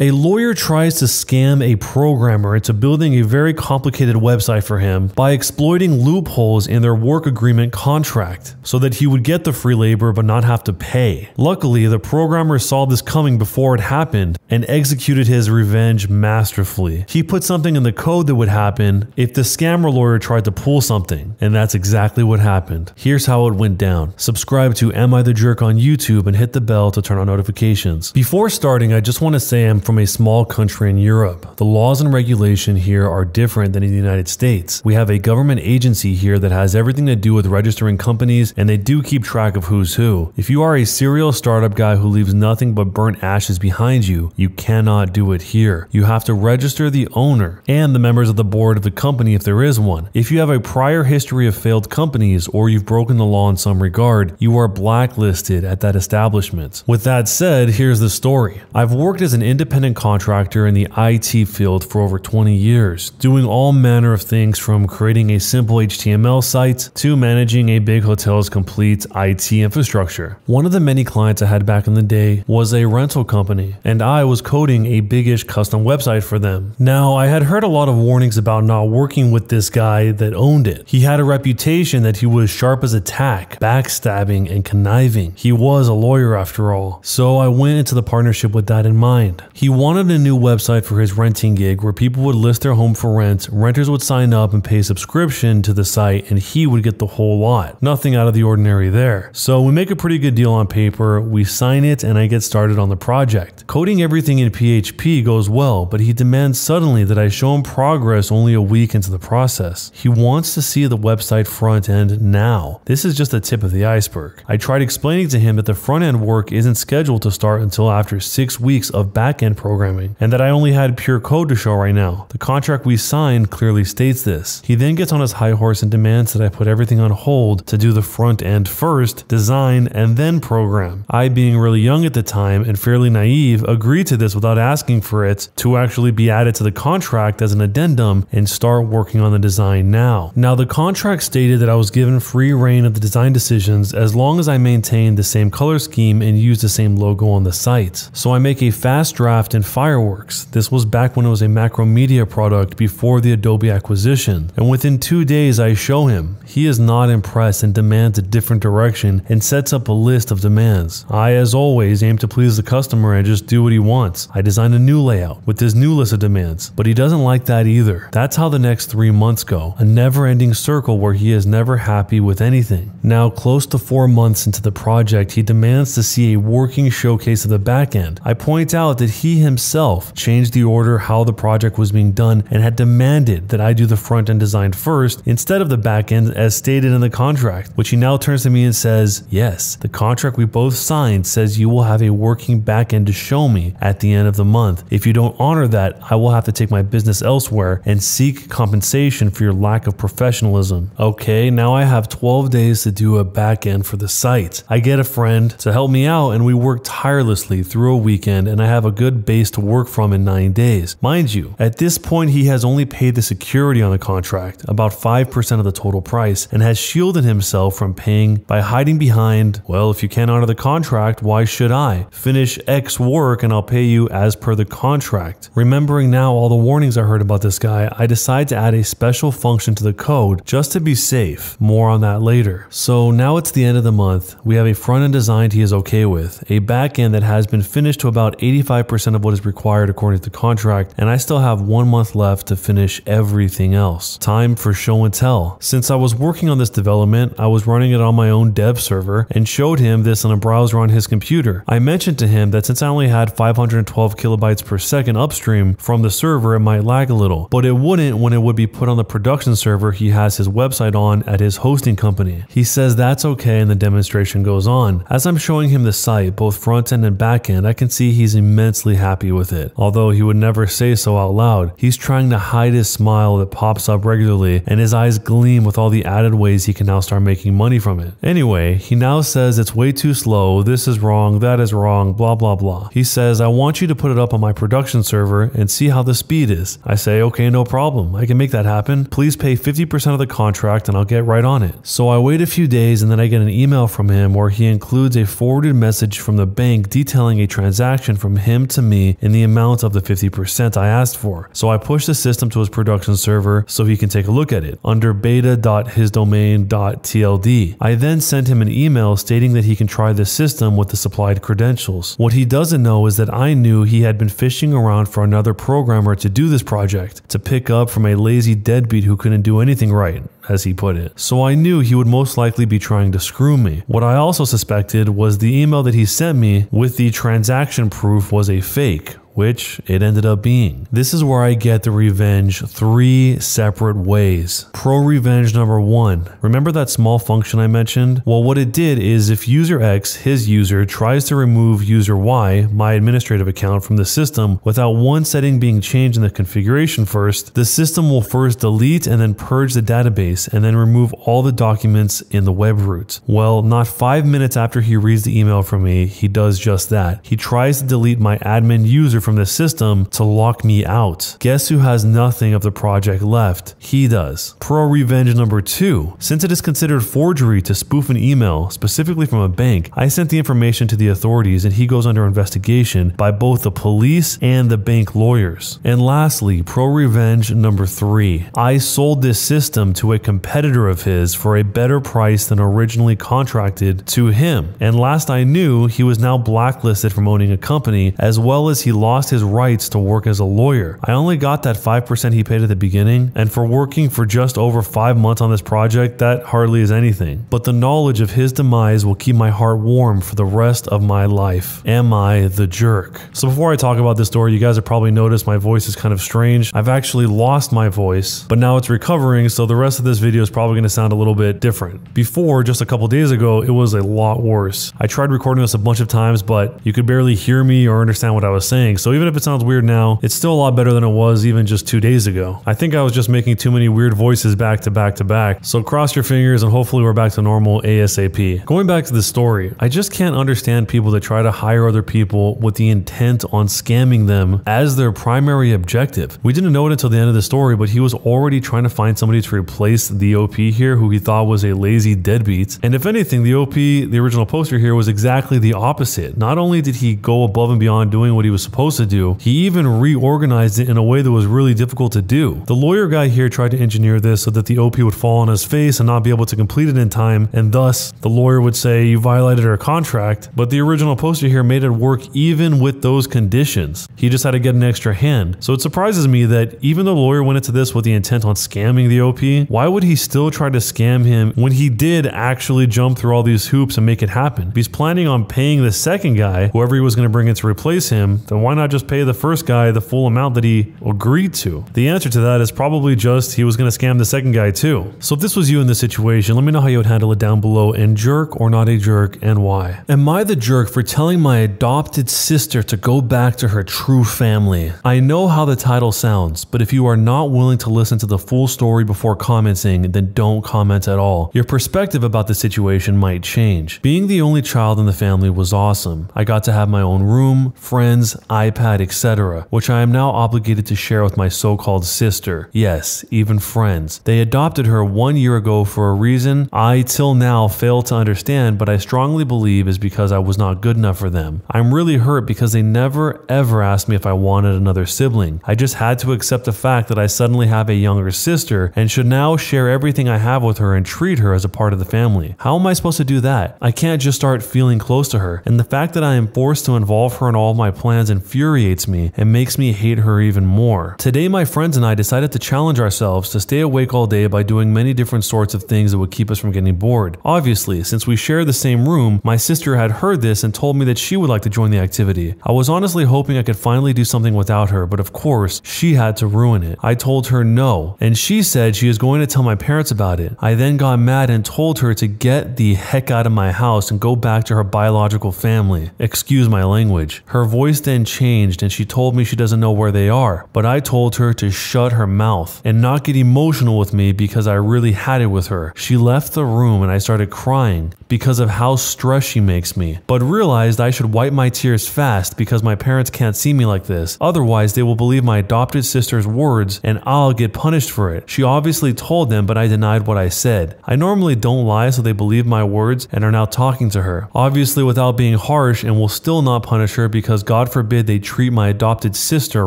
A lawyer tries to scam a programmer into building a very complicated website for him by exploiting loopholes in their work agreement contract so that he would get the free labor but not have to pay. Luckily, the programmer saw this coming before it happened and executed his revenge masterfully. He put something in the code that would happen if the scammer lawyer tried to pull something, and that's exactly what happened. Here's how it went down. Subscribe to Am I the Jerk on YouTube and hit the bell to turn on notifications. Before starting, I just want to say I'm from a small country in Europe. The laws and regulation here are different than in the United States. We have a government agency here that has everything to do with registering companies, and they do keep track of who's who. If you are a serial startup guy who leaves nothing but burnt ashes behind you, you cannot do it here. You have to register the owner and the members of the board of the company if there is one. If you have a prior history of failed companies or you've broken the law in some regard, you are blacklisted at that establishment. With that said, here's the story. I've worked as an independent contractor in the IT field for over 20 years, doing all manner of things from creating a simple HTML site to managing a big hotel's complete IT infrastructure. One of the many clients I had back in the day was a rental company, and I was coding a biggish custom website for them. Now, I had heard a lot of warnings about not working with this guy that owned it. He had a reputation that he was sharp as a tack, backstabbing and conniving. He was a lawyer after all, so I went into the partnership with that in mind. He wanted a new website for his renting gig where people would list their home for rent, renters would sign up and pay subscription to the site, and he would get the whole lot. Nothing out of the ordinary there. So we make a pretty good deal on paper, we sign it, and I get started on the project. Coding everything in PHP goes well, but he demands suddenly that I show him progress only a week into the process. He wants to see the website front end now. This is just the tip of the iceberg. I tried explaining to him that the front end work isn't scheduled to start until after 6 weeks of back end programming, and that I only had pure code to show right now. The contract we signed clearly states this. He then gets on his high horse and demands that I put everything on hold to do the front end first, design, and then program. I, being really young at the time and fairly naive, agreed to this without asking for it to actually be added to the contract as an addendum and start working on the design now. Now, the contract stated that I was given free reign of the design decisions as long as I maintained the same color scheme and used the same logo on the site. So I make a fast draft in Fireworks. This was back when it was a Macromedia product before the Adobe acquisition, and within 2 days I show him. He is not impressed and demands a different direction and sets up a list of demands. I, as always, aim to please the customer and just do what he wants. I design a new layout with his new list of demands, but he doesn't like that either. That's how the next 3 months go, a never-ending circle where he is never happy with anything. Now, close to 4 months into the project, he demands to see a working showcase of the back end. I point out that he himself changed the order how the project was being done and had demanded that I do the front end design first instead of the back end as stated in the contract, which he now turns to me and says, yes, the contract we both signed says you will have a working back end to show me at the end of the month. If you don't honor that, I will have to take my business elsewhere and seek compensation for your lack of professionalism. Okay, now I have 12 days to do a back end for the site. I get a friend to help me out and we work tirelessly through a weekend, and I have a good base to work from in 9 days. Mind you, at this point he has only paid the security on the contract, about 5% of the total price, and has shielded himself from paying by hiding behind, well, if you can't honor the contract, why should I? Finish X work and I'll pay you as per the contract. Remembering now all the warnings I heard about this guy, I decide to add a special function to the code just to be safe. More on that later. So now it's the end of the month. We have a front end design he is okay with, a back end that has been finished to about 85% of what is required according to the contract, and I still have 1 month left to finish everything else. Time for show and tell. Since I was working on this development, I was running it on my own dev server and showed him this on a browser on his computer. I mentioned to him that since I only had 512 kilobytes per second upstream from the server, it might lag a little, but it wouldn't when it would be put on the production server he has his website on at his hosting company. He says that's okay and the demonstration goes on. As I'm showing him the site, both front end and back end, I can see he's immensely happy with it. Although he would never say so out loud, he's trying to hide his smile that pops up regularly, and his eyes gleam with all the added ways he can now start making money from it. Anyway, he now says it's way too slow, this is wrong, that is wrong, blah blah blah. He says, I want you to put it up on my production server and see how the speed is. I say, okay, no problem, I can make that happen. Please pay 50% of the contract and I'll get right on it. So I wait a few days and then I get an email from him where he includes a forwarded message from the bank detailing a transaction from him to me in the amount of the 50% I asked for. So I pushed the system to his production server so he can take a look at it under beta.hisdomain.tld. I then sent him an email stating that he can try the system with the supplied credentials. What he doesn't know is that I knew he had been fishing around for another programmer to do this project, to pick up from a lazy deadbeat who couldn't do anything right, as he put it. So I knew he would most likely be trying to screw me. What I also suspected was the email that he sent me with the transaction proof was a fake, which it ended up being. This is where I get the revenge 3 separate ways. Pro-revenge number 1. Remember that small function I mentioned? Well, what it did is if user X, his user, tries to remove user Y, my administrative account, from the system without one setting being changed in the configuration first, the system will first delete and then purge the database and then remove all the documents in the web root. Well, not 5 minutes after he reads the email from me, he does just that. He tries to delete my admin user from the system to lock me out. Guess who has nothing of the project left? He does. Pro-revenge number 2. Since it is considered forgery to spoof an email, specifically from a bank, I sent the information to the authorities and he goes under investigation by both the police and the bank lawyers. And lastly, pro-revenge number 3. I sold this system to a competitor of his for a better price than originally contracted to him. And last I knew, he was now blacklisted from owning a company, as well as he lost his rights to work as a lawyer. I only got that 5% he paid at the beginning, and for working for just over 5 months on this project, that hardly is anything. But the knowledge of his demise will keep my heart warm for the rest of my life. Am I the jerk? So before I talk about this story, you guys have probably noticed my voice is kind of strange. I've actually lost my voice, but now it's recovering, so the rest of this video is probably going to sound a little bit different. Before, just a couple days ago, it was a lot worse. I tried recording this a bunch of times, but you could barely hear me or understand what I was saying. So even if it sounds weird now, it's still a lot better than it was even just 2 days ago. I think I was just making too many weird voices back to back to back. So cross your fingers and hopefully we're back to normal ASAP. Going back to the story, I just can't understand people that try to hire other people with the intent on scamming them as their primary objective. We didn't know it until the end of the story, but he was already trying to find somebody to replace the OP here who he thought was a lazy deadbeat. And if anything, the OP, the original poster here, was exactly the opposite. Not only did he go above and beyond doing what he was supposed to do, he even reorganized it in a way that was really difficult to do. The lawyer guy here tried to engineer this so that the OP would fall on his face and not be able to complete it in time, and thus the lawyer would say you violated our contract, but the original poster here made it work even with those conditions. He just had to get an extra hand. So it surprises me that even though the lawyer went into this with the intent on scamming the OP, why would he still try to scam him when he did actually jump through all these hoops and make it happen? If he's planning on paying the second guy, whoever he was going to bring in to replace him, then why not just pay the first guy the full amount that he agreed to? The answer to that is probably just he was going to scam the second guy too. So if this was you in this situation, let me know how you would handle it down below, and jerk or not a jerk, and why. Am I the jerk for telling my adopted sister to go back to her true family? I know how the title sounds, but if you are not willing to listen to the full story before commenting, then don't comment at all. Your perspective about the situation might change. Being the only child in the family was awesome. I got to have my own room, friends, iPad, etc., which I am now obligated to share with my so-called sister. Yes, even friends. They adopted her 1 year ago for a reason I till now fail to understand, but I strongly believe is because I was not good enough for them. I'm really hurt because they never ever asked me if I wanted another sibling. I just had to accept the fact that I suddenly have a younger sister and should now share everything I have with her and treat her as a part of the family. How am I supposed to do that? I can't just start feeling close to her, and the fact that I am forced to involve her in all of my plans infuriates me and makes me hate her even more. Today my friends and I decided to challenge ourselves to stay awake all day by doing many different sorts of things that would keep us from getting bored. Obviously, since we share the same room, my sister had heard this and told me that she would like to join the activity. I was honestly hoping I could finally do something without her, but of course, she had to ruin it. I told her no, and she said she is going to tell my parents about it. I then got mad and told her to get the heck out of my house and go back to her biological family. Excuse my language. Her voice then changed and she told me she doesn't know where they are, but I told her to shut her mouth and not get emotional with me because I really had it with her. She left the room and I started crying because of how stressed she makes me, but realized I should wipe my tears fast because my parents can't see me like this. Otherwise, they will believe my adopted sister's words and I'll get punished for it. She obviously told them, but I denied what I said. I normally don't lie, so they believe my words and are now talking to her. Obviously without being harsh, and will still not punish her because God forbid they they treat my adopted sister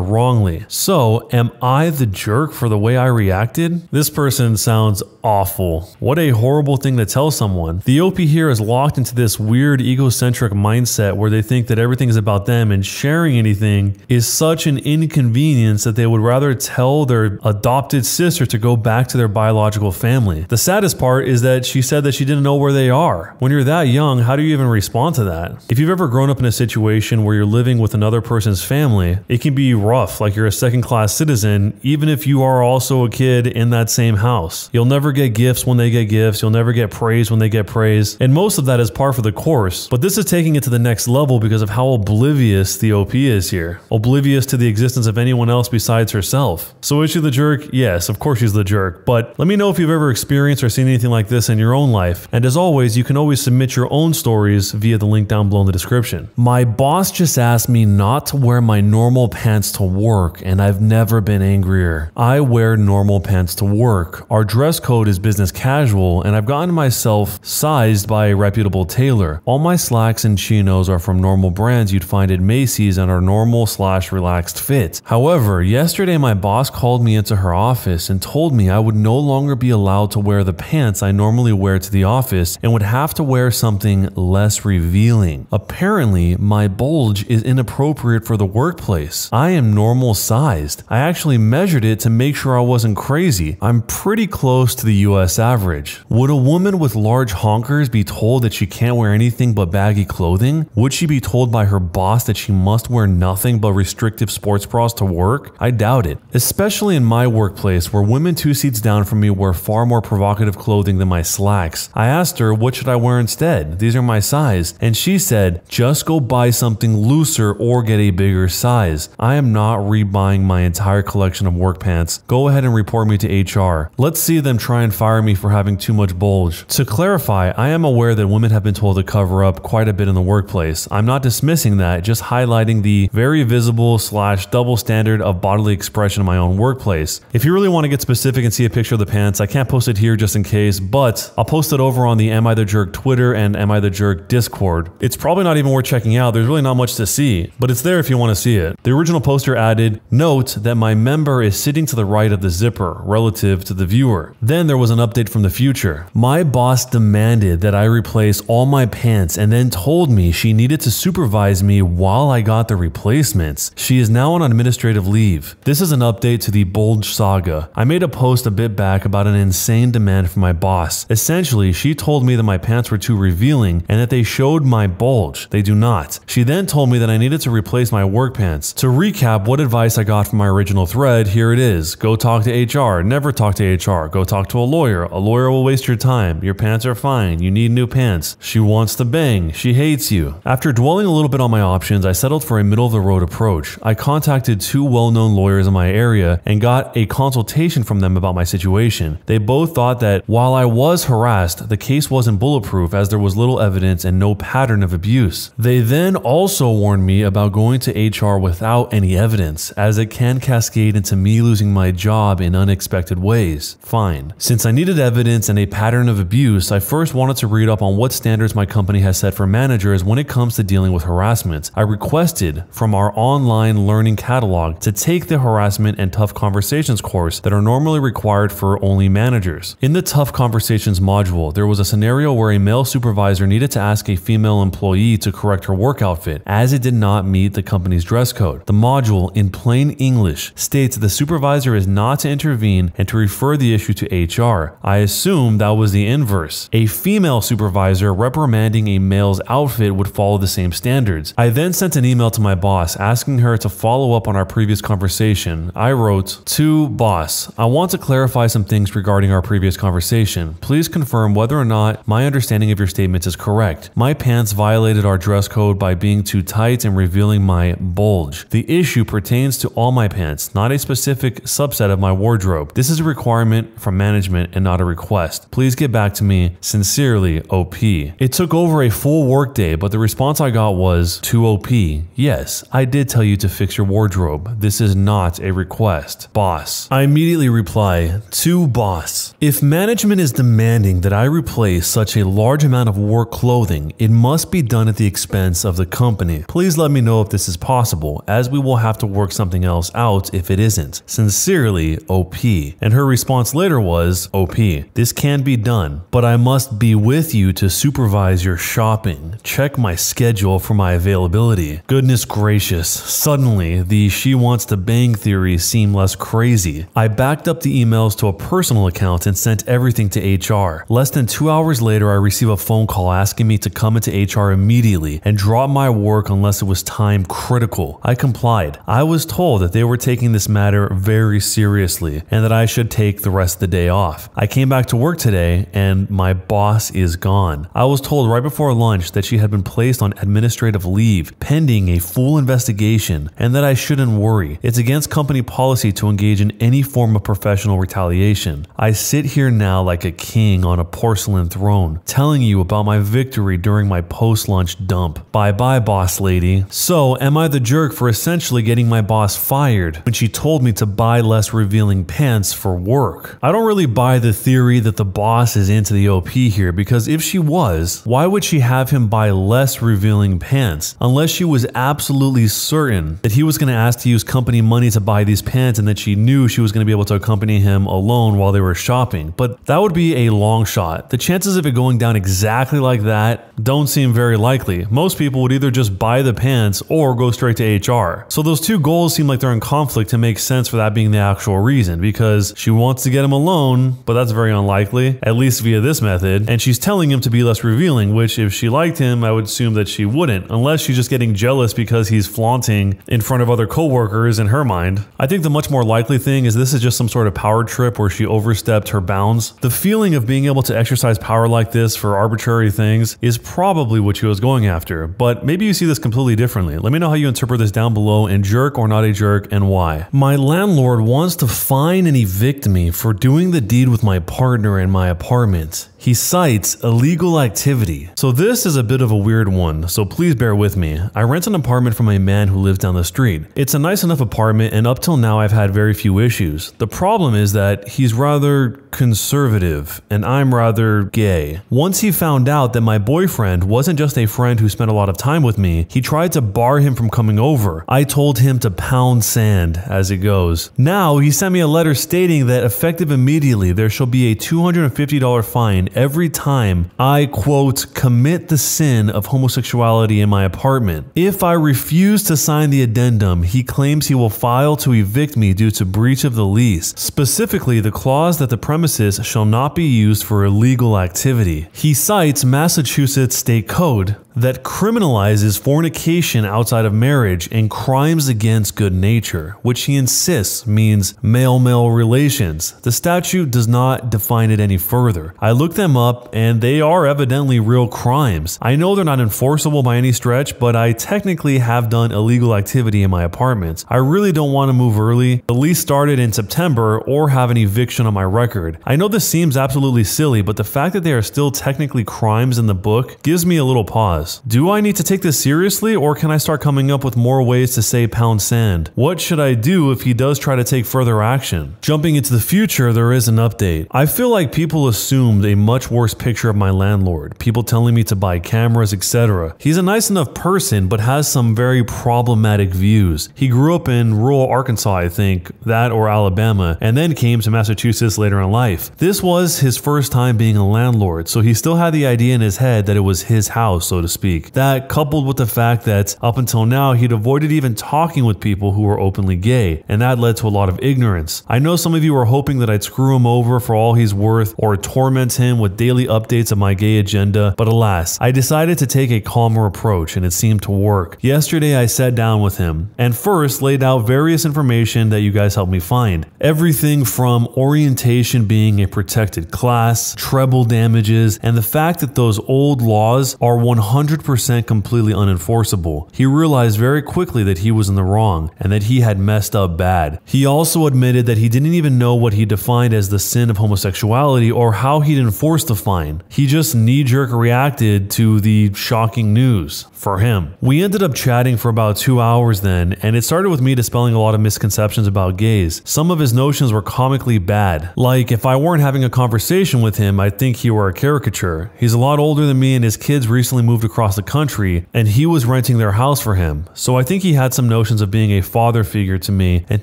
wrongly. So, am I the jerk for the way I reacted? This person sounds awful. What a horrible thing to tell someone. The OP here is locked into this weird egocentric mindset where they think that everything is about them, and sharing anything is such an inconvenience that they would rather tell their adopted sister to go back to their biological family. The saddest part is that she said that she didn't know where they are. When you're that young, how do you even respond to that? If you've ever grown up in a situation where you're living with another person's family, it can be rough, like you're a second-class citizen, even if you are also a kid in that same house. You'll never get gifts when they get gifts, you'll never get praise when they get praise, and most of that is par for the course. But this is taking it to the next level because of how oblivious the OP is here. Oblivious to the existence of anyone else besides herself. So is she the jerk? Yes, of course she's the jerk, but let me know if you've ever experienced or seen anything like this in your own life. And as always, you can always submit your own stories via the link down below in the description. My boss just asked me not to wear my normal pants to work, and I've never been angrier. I wear normal pants to work. Our dress code is business casual, and I've gotten myself sized by a reputable tailor. All my slacks and chinos are from normal brands you'd find at Macy's and are normal/relaxed fit. However, yesterday my boss called me into her office and told me I would no longer be allowed to wear the pants I normally wear to the office and would have to wear something less revealing. Apparently, my bulge is inappropriate for the workplace. I am normal sized. I actually measured it to make sure I wasn't crazy. I'm pretty close to the US average. Would a woman with large honkers be told that she can't wear anything but baggy clothing? Would she be told by her boss that she must wear nothing but restrictive sports bras to work? I doubt it. Especially in my workplace where women 2 seats down from me wear far more provocative clothing than my slacks. I asked her, what should I wear instead? These are my size. And she said, just go buy something looser or get a bigger size. I am not rebuying my entire collection of work pants. Go ahead and report me to HR. Let's see them try and fire me for having too much bulge. To clarify, I am aware that women have been told to cover up quite a bit in the workplace. I'm not dismissing that, just highlighting the very visible/double standard of bodily expression in my own workplace. If you really want to get specific and see a picture of the pants, I can't post it here just in case, but I'll post it over on the Am I the Jerk Twitter and Am I the Jerk Discord. It's probably not even worth checking out. There's really not much to see, but it's there if you want to see it. The original poster added, note that my member is sitting to the right of the zipper relative to the viewer. Then there was an update from the future. My boss demanded that I replace all my pants and then told me she needed to supervise me while I got the replacements. She is now on administrative leave. This is an update to the bulge saga. I made a post a bit back about an insane demand from my boss. Essentially, she told me that my pants were too revealing and that they showed my bulge. They do not. She then told me that I needed to replace my work pants. To recap what advice I got from my original thread, here it is. Go talk to HR. Never talk to HR. Go talk to a lawyer. A lawyer will waste your time. Your pants are fine. You need new pants. She wants to bang. She hates you. After dwelling a little bit on my options, I settled for a middle-of-the-road approach. I contacted 2 well-known lawyers in my area and got a consultation from them about my situation. They both thought that while I was harassed, the case wasn't bulletproof as there was little evidence and no pattern of abuse. They then also warned me about going to HR without any evidence, as it can cascade into me losing my job in unexpected ways. Fine. Since I needed evidence and a pattern of abuse, I first wanted to read up on what standards my company has set for managers when it comes to dealing with harassment. I requested from our online learning catalog to take the harassment and tough conversations course that are normally required for only managers. In the tough conversations module, there was a scenario where a male supervisor needed to ask a female employee to correct her work outfit as it did not meet the company's dress code. The module, in plain English, states that the supervisor is not to intervene and to refer the issue to HR. I assume that was the inverse. A female supervisor reprimanding a male's outfit would follow the same standards. I then sent an email to my boss asking her to follow up on our previous conversation. I wrote, to boss, I want to clarify some things regarding our previous conversation. Please confirm whether or not my understanding of your statements is correct. My pants violated our dress code by being too tight and revealing my bulge. The issue pertains to all my pants, not a specific subset of my wardrobe. This is a requirement from management management and not a request. Please get back to me. Sincerely, OP. It took over a full workday, but the response I got was, to OP, yes, I did tell you to fix your wardrobe. This is not a request. Boss. I immediately reply, to boss. If management is demanding that I replace such a large amount of work clothing, it must be done at the expense of the company. Please let me know if this is possible, as we will have to work something else out if it isn't. Sincerely, OP. And her response later was, OP, this can be done, but I must be with you to supervise your shopping. Check my schedule for my availability. Goodness gracious, suddenly the she wants to bang theory seemed less crazy. I backed up the emails to a personal account and sent everything to HR. Less than 2 hours later, I received a phone call asking me to come into HR immediately and drop my work unless it was time critical. I complied. I was told that they were taking this matter very seriously and that I should take the rest of the day off. I came back to work today and my boss is gone. I was told right before lunch that she had been placed on administrative leave pending a full investigation and that I shouldn't worry. It's against company policy to engage in any form of professional retaliation. I sit here now like a king on a porcelain throne, telling you about my victory during my post-lunch dump. Bye-bye, boss lady. So, am I the jerk for essentially getting my boss fired when she told me to buy less revealing pants for work? I don't really buy the theory that the boss is into the OP here, because if she was, why would she have him buy less revealing pants? Unless she was absolutely certain that he was going to ask to use company money to buy these pants and that she knew she was going to be able to accompany him alone while they were shopping. But that would be a long shot. The chances of it going down exactly like that don't seem very likely. Most people would either just buy the pants or go straight to HR. So those two goals seem like they're in conflict and make sense for that being the actual reason, because she wants to get him alone, but that's very unlikely, at least via this method, and she's telling him to be less revealing, which if she liked him, I would assume that she wouldn't, unless she's just getting jealous because he's flaunting in front of other coworkers in her mind. I think the much more likely thing is this is just some sort of power trip where she overstepped her bounds. The feeling of being able to exercise power like this for arbitrary things is probably what she was going after, but maybe you see this completely differently. Let me know how you interpret this down below, and jerk or not a jerk, and why. My landlord wants to fine and evict me for doing the deed with my partner in my apartment. He cites illegal activity. So this is a bit of a weird one, so please bear with me. I rent an apartment from a man who lives down the street. It's a nice enough apartment, and up till now I've had very few issues. The problem is that he's rather conservative and I'm rather gay. Once he found out that my boyfriend wasn't just a friend who spent a lot of time with me, he tried to bar him from coming over. I told him to pound sand, as it goes. Now he sent me a letter stating that effective immediately there shall be a $250 fine every time I, quote, commit the sin of homosexuality in my apartment. If I refuse to sign the addendum, he claims he will file to evict me due to breach of the lease, specifically the clause that the premises shall not be used for illegal activity. He cites Massachusetts State Code that criminalizes fornication outside of marriage and crimes against good nature, which he insists means male-male relations. The statute does not define it any further. I looked them up and they are evidently real crimes. I know they're not enforceable by any stretch, but I technically have done illegal activity in my apartment. I really don't want to move early. The lease started in September or have an eviction on my record. I know this seems absolutely silly, but the fact that they are still technically crimes in the book gives me a little pause. Do I need to take this seriously, or can I start coming up with more ways to say pound sand? What should I do if he does try to take further action? Jumping into the future, there is an update. I feel like people assumed a much worse picture of my landlord, people telling me to buy cameras, etc. He's a nice enough person, but has some very problematic views. He grew up in rural Arkansas, I think, that or Alabama, and then came to Massachusetts later in life. This was his first time being a landlord, so he still had the idea in his head that it was his house, so to speak. That, coupled with the fact that up until now he'd avoided even talking with people who were openly gay, and that led to a lot of ignorance. I know some of you are hoping that I'd screw him over for all he's worth or torment him with daily updates of my gay agenda, but alas, I decided to take a calmer approach and it seemed to work. Yesterday I sat down with him and first laid out various information that you guys helped me find. Everything from orientation being a protected class, treble damages, and the fact that those old laws are 100% completely unenforceable. He realized very quickly that he was in the wrong and that he had messed up bad. He also admitted that he didn't even know what he defined as the sin of homosexuality or how he'd enforce the fine. He just knee-jerk reacted to the shocking news for him. We ended up chatting for about 2 hours then, and it started with me dispelling a lot of misconceptions about gays. Some of his notions were comically bad. Like, if I weren't having a conversation with him, I'd think he were a caricature. He's a lot older than me and his kids recently moved across the country, and he was renting their house for him. So I think he had some notions of being a father figure to me and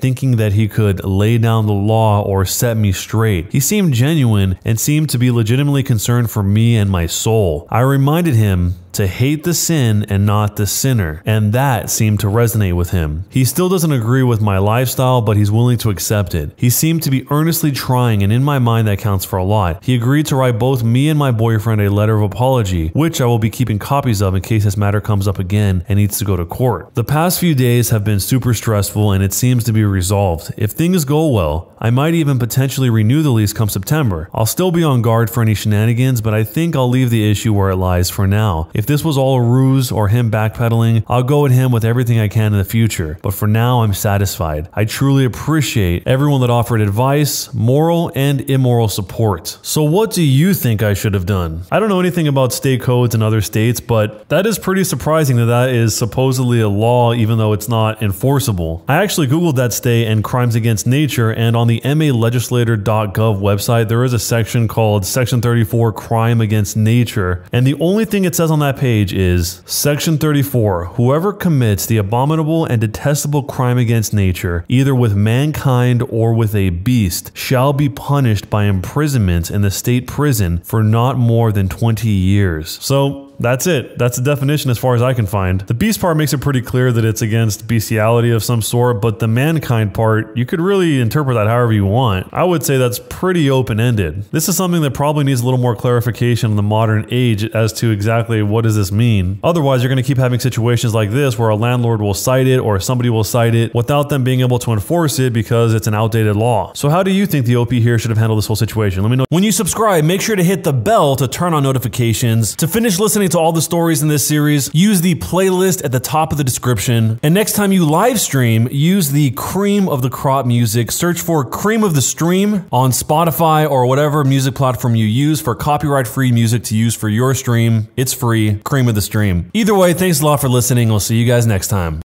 thinking that he could lay down the law or set me straight. He seemed genuine and seemed to be legitimately concerned for me and my soul. I reminded him to hate the sin and not the sinner, and that seemed to resonate with him. He still doesn't agree with my lifestyle, but he's willing to accept it. He seemed to be earnestly trying, and in my mind that counts for a lot. He agreed to write both me and my boyfriend a letter of apology, which I will be keeping copies of in case this matter comes up again and needs to go to court. The past few days have been super stressful and it seems to be resolved. If things go well, I might even potentially renew the lease come September. I'll still be on guard for any shenanigans, but I think I'll leave the issue where it lies for now. If this was all a ruse or him backpedaling, I'll go at him with everything I can in the future. But for now, I'm satisfied. I truly appreciate everyone that offered advice, moral and immoral support. So what do you think I should have done? I don't know anything about state codes in other states, but that is pretty surprising that that is supposedly a law even though it's not enforceable. I actually googled that state and crimes against nature, and on the malegislator.gov website there is a section called Section 34 Crime Against Nature, and the only thing it says on that page is Section 34, whoever commits the abominable and detestable crime against nature, either with mankind or with a beast, shall be punished by imprisonment in the state prison for not more than 20 years. So that's it. That's the definition as far as I can find. The beast part makes it pretty clear that it's against bestiality of some sort, but the mankind part, you could really interpret that however you want. I would say that's pretty open-ended. This is something that probably needs a little more clarification in the modern age as to exactly what does this mean. Otherwise, you're going to keep having situations like this where a landlord will cite it or somebody will cite it without them being able to enforce it because it's an outdated law. So how do you think the OP here should have handled this whole situation? Let me know. When you subscribe, make sure to hit the bell to turn on notifications. To finish listening to all the stories in this series, use the playlist at the top of the description. And next time you live stream, use the cream of the crop music. Search for Cream of the Stream on Spotify or whatever music platform you use for copyright-free music to use for your stream. It's free. Cream of the Stream. Either way, thanks a lot for listening. We'll see you guys next time.